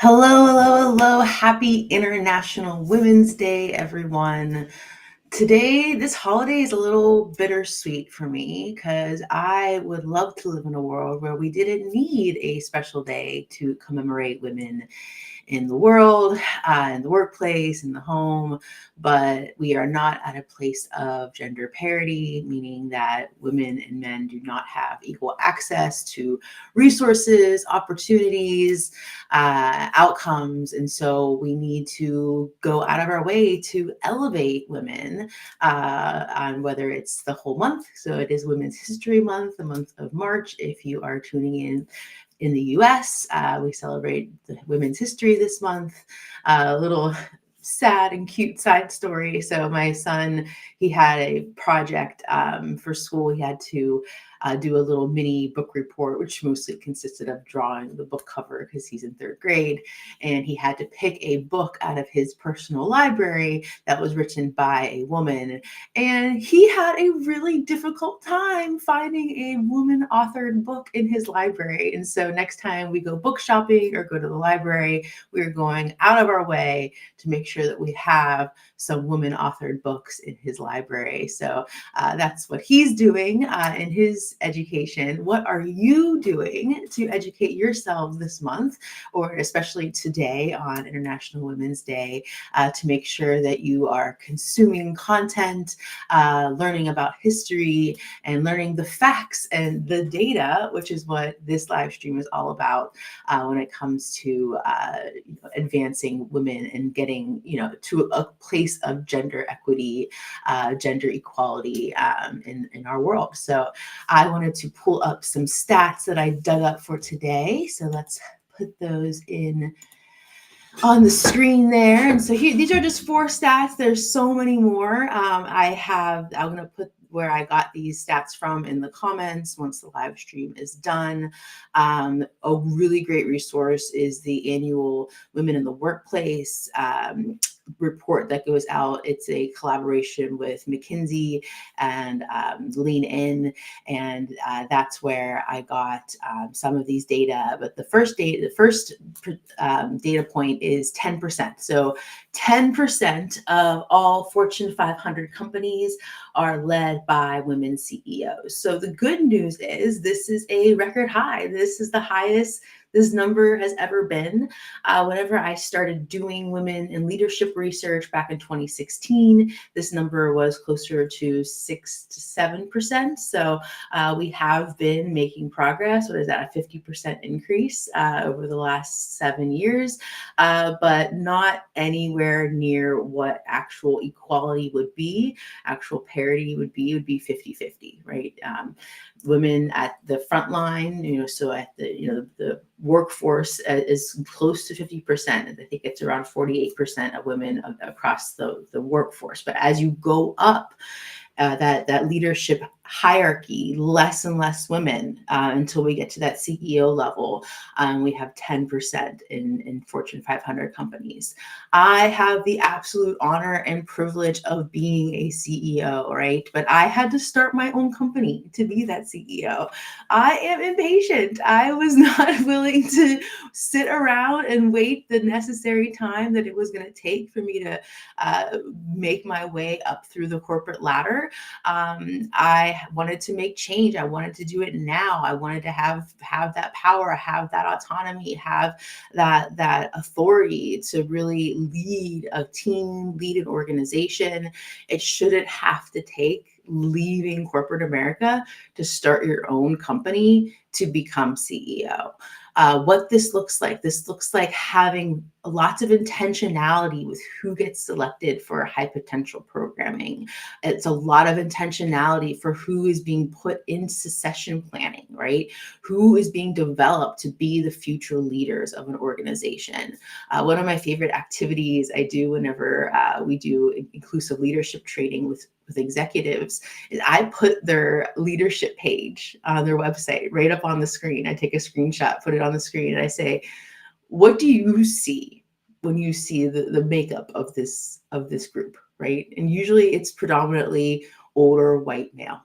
Hello, hello, hello. Happy International Women's Day, everyone. Today, this holiday is a little bittersweet for me because I would love to live in a world where we didn't need a special day to commemorate women in the world, in the workplace, in the home, but we are not at a place of gender parity, meaning that women and men do not have equal access to resources, opportunities, outcomes. And so we need to go out of our way to elevate women on whether it's the whole month. So it is Women's History Month, the month of March. If you are tuning in the US. We celebrate the women's history this month. A little sad and cute side story. So my son, he had a project for school. He had to do a little mini book report, which mostly consisted of drawing the book cover because he's in third grade. And he had to pick a book out of his personal library that was written by a woman. And he had a really difficult time finding a woman authored book in his library. And so next time we go book shopping or go to the library, we're going out of our way to make sure that we have some woman authored books in his library. So that's what he's doing in his education. What are you doing to educate yourselves this month, or especially today on International Women's Day, to make sure that you are consuming content, learning about history, and learning the facts and the data, which is what this live stream is all about when it comes to advancing women and getting to a place of gender equity, gender equality in our world. So I wanted to pull up some stats that I dug up for today. So let's put those in on the screen there. And so here, these are just 4 stats. There's so many more. I'm going to put where I got these stats from in the comments once the live stream is done. A really great resource is the annual Women in the Workplace report that goes out. It's a collaboration with McKinsey and Lean In, and that's where I got some of these data. But the first data point is 10%. So 10% of all Fortune 500 companies are led by women CEOs. So the good news is this is a record high. This is the highest this number has ever been. Whenever I started doing women in leadership research back in 2016, this number was closer to 6 to 7%. So we have been making progress. What is that, a 50% increase over the last 7 years, but not anywhere near what actual equality would be, actual parity would be 50-50, right? Women at the front line, so at the workforce is close to 50%. I think it's around 48% of women across the workforce. But as you go up that leadership hierarchy, less and less women until we get to that CEO level. We have 10% in Fortune 500 companies. I have the absolute honor and privilege of being a CEO, right? But I had to start my own company to be that CEO. I am impatient. I was not willing to sit around and wait the necessary time that it was going to take for me to make my way up through the corporate ladder. I wanted to make change. I wanted to do it now. I wanted to have that power, have that autonomy, have that authority to really lead a team, lead an organization. It shouldn't have to take leaving corporate America to start your own company to become CEO. What this looks like having lots of intentionality with who gets selected for high potential programming. It's a lot of intentionality for who is being put into succession planning, right? Who is being developed to be the future leaders of an organization. One of my favorite activities I do whenever we do inclusive leadership training with executives is I put their leadership page on their website right up on the screen. I take a screenshot, put it on the screen, and I say, what do you see when you see the makeup of this group, right? And usually it's predominantly older white male.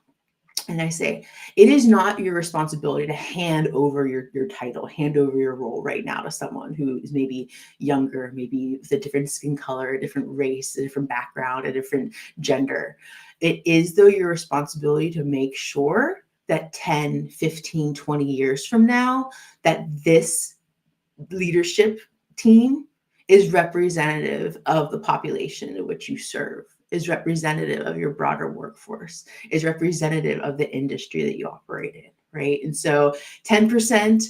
And I say, it is not your responsibility to hand over your title, hand over your role right now to someone who is maybe younger, maybe with a different skin color, a different race, a different background, a different gender. It is, though, your responsibility to make sure that 10, 15, 20 years from now, that this leadership team is representative of the population in which you serve, is representative of your broader workforce, is representative of the industry that you operate in, right? And so 10%,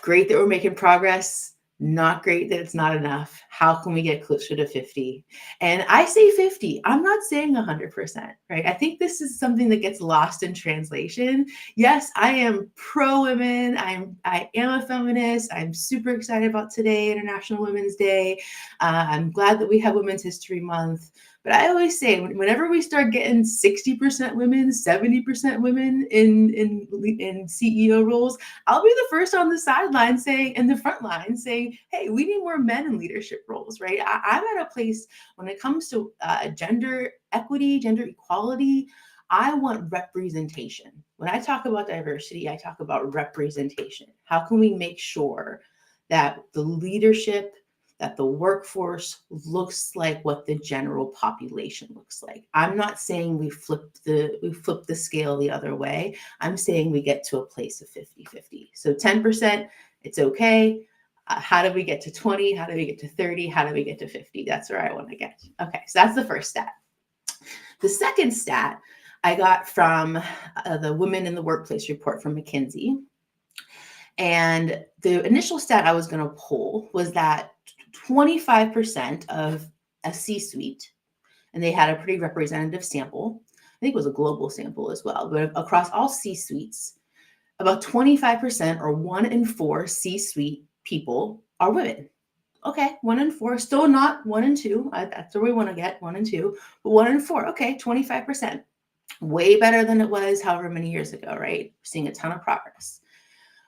great that we're making progress, not great that it's not enough. How can we get closer to 50? And I say 50, I'm not saying 100%, right? I think this is something that gets lost in translation. Yes, I am pro women. I am a feminist. I'm super excited about today, International Women's Day. I'm glad that we have Women's History Month. But I always say, whenever we start getting 60% women, 70% women in CEO roles, I'll be the first on the sideline saying, in the front line saying, hey, we need more men in leadership roles, right? I'm at a place when it comes to gender equity, gender equality, I want representation. When I talk about diversity, I talk about representation. How can we make sure that the leadership, that the workforce looks like what the general population looks like? I'm not saying we flip the scale the other way. I'm saying we get to a place of 50-50. So 10%, it's okay. How do we get to 20? How do we get to 30? How do we get to 50? That's where I want to get. Okay, so that's the first stat. The second stat I got from the Women in the Workplace report from McKinsey. And the initial stat I was going to pull was that 25% of a C-suite, and they had a pretty representative sample. I think it was a global sample as well, but across all C-suites, about 25% or 1 in 4 C-suite people are women. Okay, 1 in 4, still not 1 in 2. That's where we want to get, 1 in 2, but 1 in 4. Okay, 25%. Way better than it was however many years ago, right? We're seeing a ton of progress.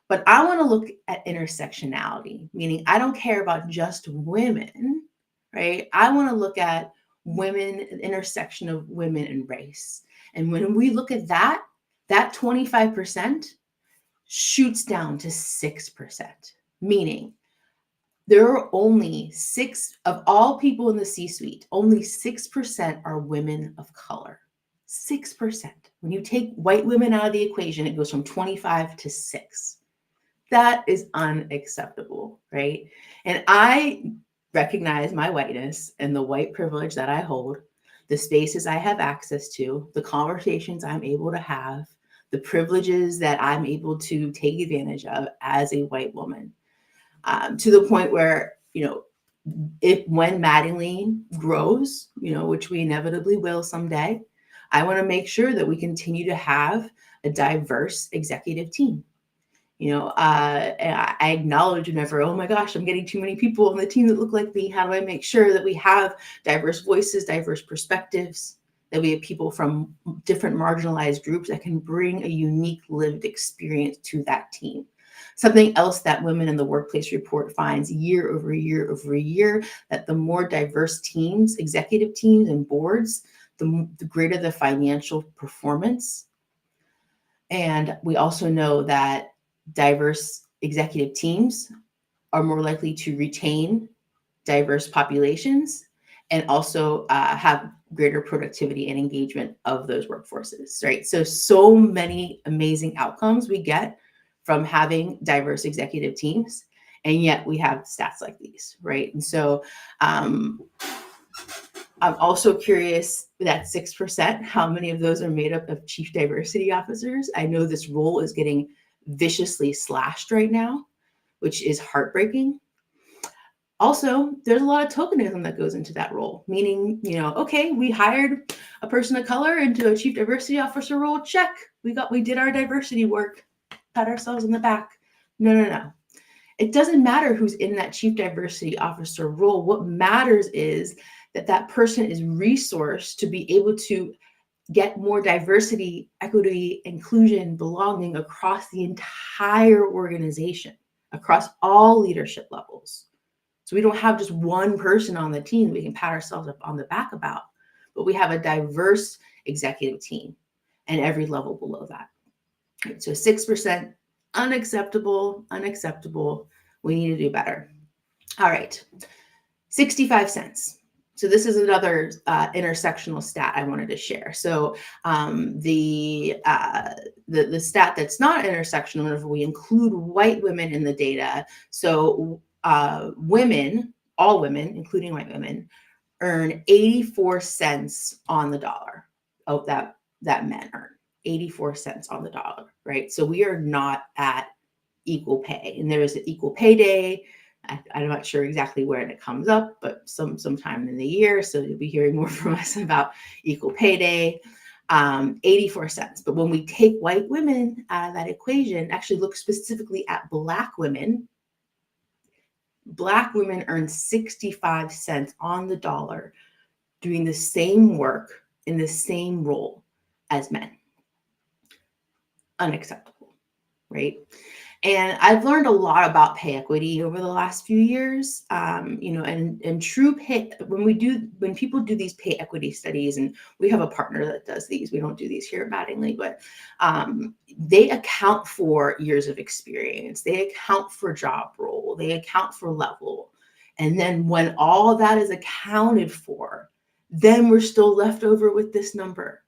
But I want to look at intersectionality, meaning I don't care about just women, right? I want to look at women, the intersection of women and race. And when we look at that, that 25% shoots down to 6%, meaning there are only 6 of all people in the C-suite, only 6% are women of color. 6%. When you take white women out of the equation, it goes from 25 to 6. That is unacceptable, right? And I recognize my whiteness and the white privilege that I hold, the spaces I have access to, the conversations I'm able to have, the privileges that I'm able to take advantage of as a white woman, to the point where, when Mattingly grows, which we inevitably will someday, I want to make sure that we continue to have a diverse executive team. I acknowledge whenever, oh my gosh, I'm getting too many people on the team that look like me. How do I make sure that we have diverse voices, diverse perspectives, that we have people from different marginalized groups that can bring a unique lived experience to that team? Something else that Women in the Workplace report finds year over year over year, that the more diverse teams, executive teams and boards, the greater the financial performance. And we also know that diverse executive teams are more likely to retain diverse populations and also have greater productivity and engagement of those workforces, right? So many amazing outcomes we get from having diverse executive teams, and yet we have stats like these, right? And so I'm also curious, that 6%, how many of those are made up of chief diversity officers? I know this role is getting viciously slashed right now, which is heartbreaking. Also, there's a lot of tokenism that goes into that role, meaning, okay, we hired a person of color into a chief diversity officer role. Check. We did our diversity work. Pat ourselves on the back. No. It doesn't matter who's in that chief diversity officer role. What matters is that person is resourced to be able to get more diversity, equity, inclusion, belonging across the entire organization, across all leadership levels. So we don't have just one person on the team we can pat ourselves up on the back about, but we have a diverse executive team. and every level below that. Right, so 6%, unacceptable, unacceptable. We need to do better. All right, 65 cents. So this is another intersectional stat I wanted to share. So the stat that's not intersectional, if we include white women in the data, so women, all women, including white women, earn 84 cents on the dollar of that men earn. 84 cents on the dollar, right? So we are not at equal pay. And there is an equal pay day. I'm not sure exactly where it comes up, but sometime in the year. So you'll be hearing more from us about equal pay day. 84 cents. But when we take white women out of that equation, actually look specifically at Black women earn 65 cents on the dollar doing the same work in the same role as men. Unacceptable, right? And I've learned a lot about pay equity over the last few years. And true pay, when people do these pay equity studies, and we have a partner that does these, we don't do these here at Mattingly, but they account for years of experience, they account for job role, they account for level. And then when all that is accounted for, then we're still left over with this number.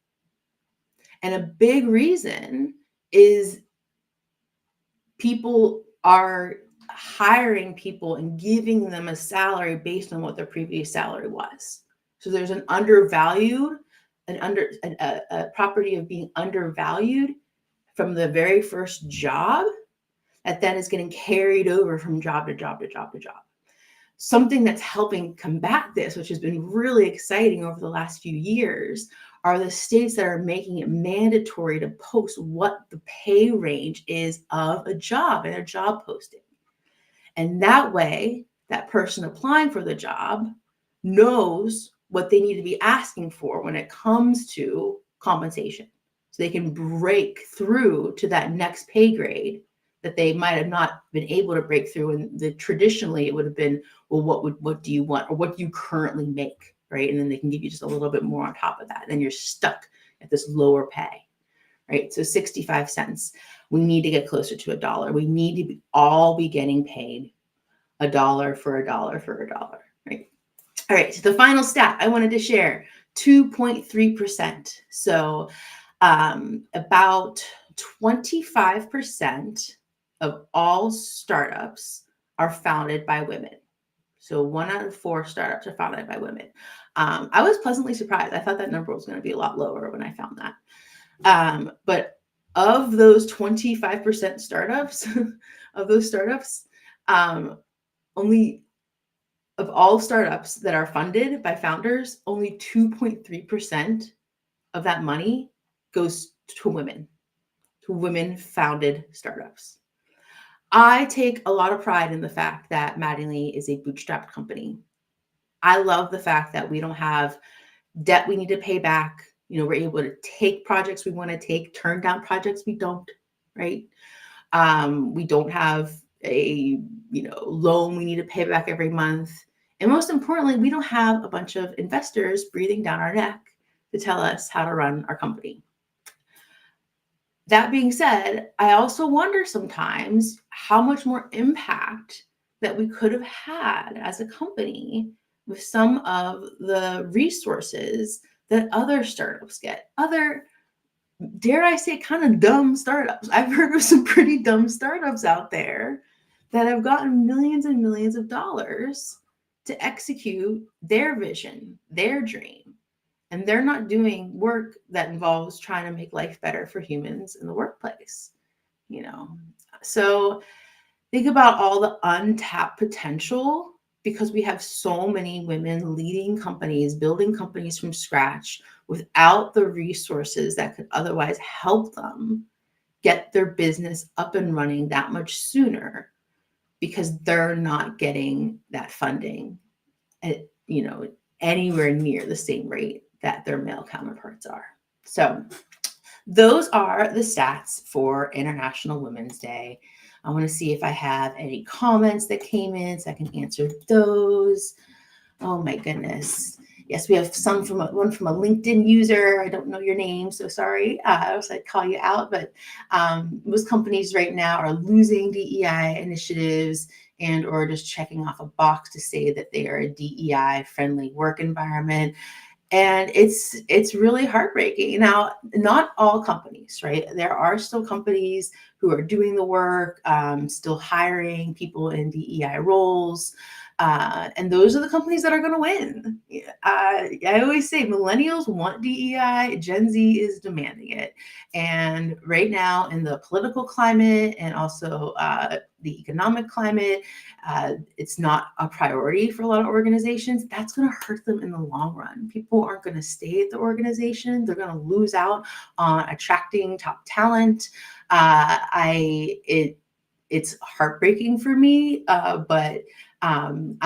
And a big reason is people are hiring people and giving them a salary based on what their previous salary was. So there's an undervalued, a property of being undervalued from the very first job that then is getting carried over from job to job to job to job. Something that's helping combat this, which has been really exciting over the last few years, are the states that are making it mandatory to post what the pay range is of a job in their job posting. And that way, that person applying for the job knows what they need to be asking for when it comes to compensation. So they can break through to that next pay grade that they might have not been able to break through. And traditionally it would have been, well, what do you want, or what do you currently make, right? And then they can give you just a little bit more on top of that. And then you're stuck at this lower pay, right? So 65 cents. We need to get closer to $1. We need to all be getting paid $1 for $1 for $1, right? All right, so the final stat I wanted to share, 2.3%. So about 25% of all startups are founded by women. So 1 out of 4 startups are founded by women. I was pleasantly surprised. I thought that number was going to be a lot lower when I found that. But of those 25% startups, only of all startups that are funded by founders, only 2.3% of that money goes to women-founded startups. I take a lot of pride in the fact that Mattingly is a bootstrapped company. I love the fact that we don't have debt we need to pay back. We're able to take projects we want to take, turn down projects we don't, right? We don't have a loan we need to pay back every month. And most importantly, we don't have a bunch of investors breathing down our neck to tell us how to run our company. That being said, I also wonder sometimes how much more impact that we could have had as a company with some of the resources that other startups get. Other, dare I say, kind of dumb startups. I've heard of some pretty dumb startups out there that have gotten millions and millions of dollars to execute their vision, their dream. And they're not doing work that involves trying to make life better for humans in the workplace, So think about all the untapped potential, because we have so many women leading companies, building companies from scratch without the resources that could otherwise help them get their business up and running that much sooner, because they're not getting that funding at, anywhere near the same rate that their male counterparts are. So those are the stats for International Women's Day. I want to see if I have any comments that came in so I can answer those. Oh my goodness. Yes, we have one from a LinkedIn user. I don't know your name, so sorry. I was like call you out, but most companies right now are losing DEI initiatives and or just checking off a box to say that they are a DEI friendly work environment. And it's really heartbreaking. Now, not all companies, right? There are still companies who are doing the work, still hiring people in DEI roles. And those are the companies that are going to win. I always say millennials want DEI, Gen Z is demanding it. And right now, in the political climate and also the economic climate, it's not a priority for a lot of organizations. That's going to hurt them in the long run. People aren't going to stay at the organization. They're going to lose out on attracting top talent. It's heartbreaking for me, but I'm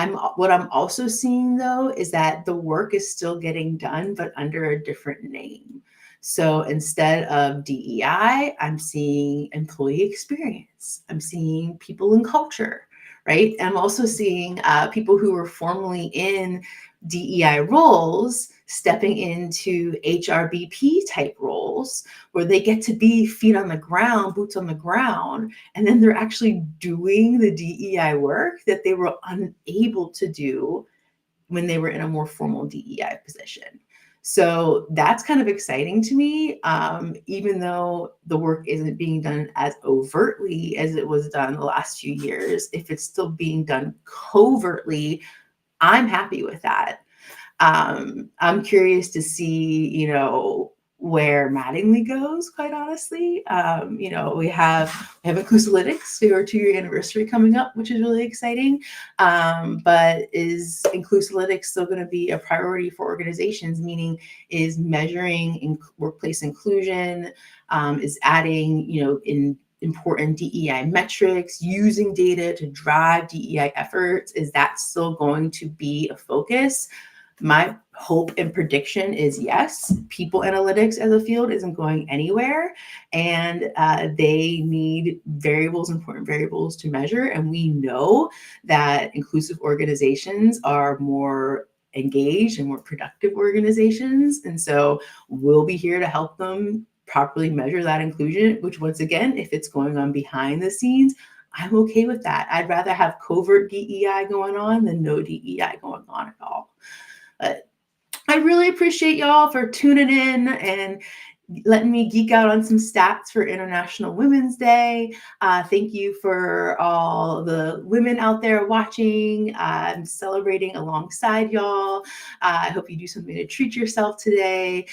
also seeing though is that the work is still getting done, but under a different name. So instead of DEI, I'm seeing employee experience. I'm seeing people and culture, right? I'm also seeing people who were formerly in DEI roles stepping into HRBP type roles where they get to be feet on the ground, boots on the ground, and then they're actually doing the DEI work that they were unable to do when they were in a more formal DEI position. So that's kind of exciting to me, even though the work isn't being done as overtly as it was done the last few years. If it's still being done covertly, I'm happy with that. I'm curious to see, where Mattingly goes, quite honestly. We have Inclusalytics, our 2-year anniversary coming up, which is really exciting. But is Inclusalytics still going to be a priority for organizations? Meaning, is measuring workplace inclusion, is adding, in important DEI metrics, using data to drive DEI efforts? Is that still going to be a focus? My hope and prediction is yes. People analytics as a field isn't going anywhere, and they need important variables to measure. And we know that inclusive organizations are more engaged and more productive organizations. And so we'll be here to help them properly measure that inclusion, which once again, if it's going on behind the scenes, I'm okay with that. I'd rather have covert DEI going on than no DEI going on at all. But I really appreciate y'all for tuning in and letting me geek out on some stats for International Women's Day. Thank you for all the women out there watching. I'm celebrating alongside y'all. I hope you do something to treat yourself today.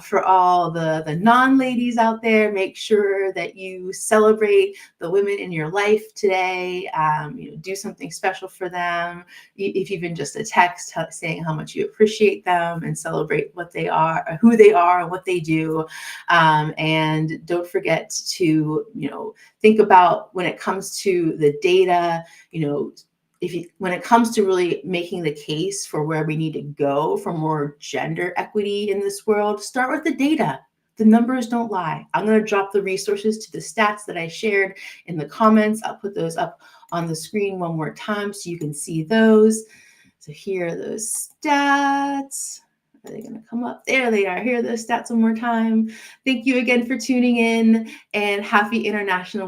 For all the non-ladies out there, make sure that you celebrate the women in your life today. Do something special for them. If even just a text saying how much you appreciate them and celebrate what they are, who they are, and what they do. And don't forget to, think about when it comes to the data, when it comes to really making the case for where we need to go for more gender equity in this world, start with the data. The numbers don't lie. I'm going to drop the resources to the stats that I shared in the comments. I'll put those up on the screen one more time so you can see those. So here are those stats. Are they going to come up? There they are. Here are those stats one more time. Thank you again for tuning in, and happy International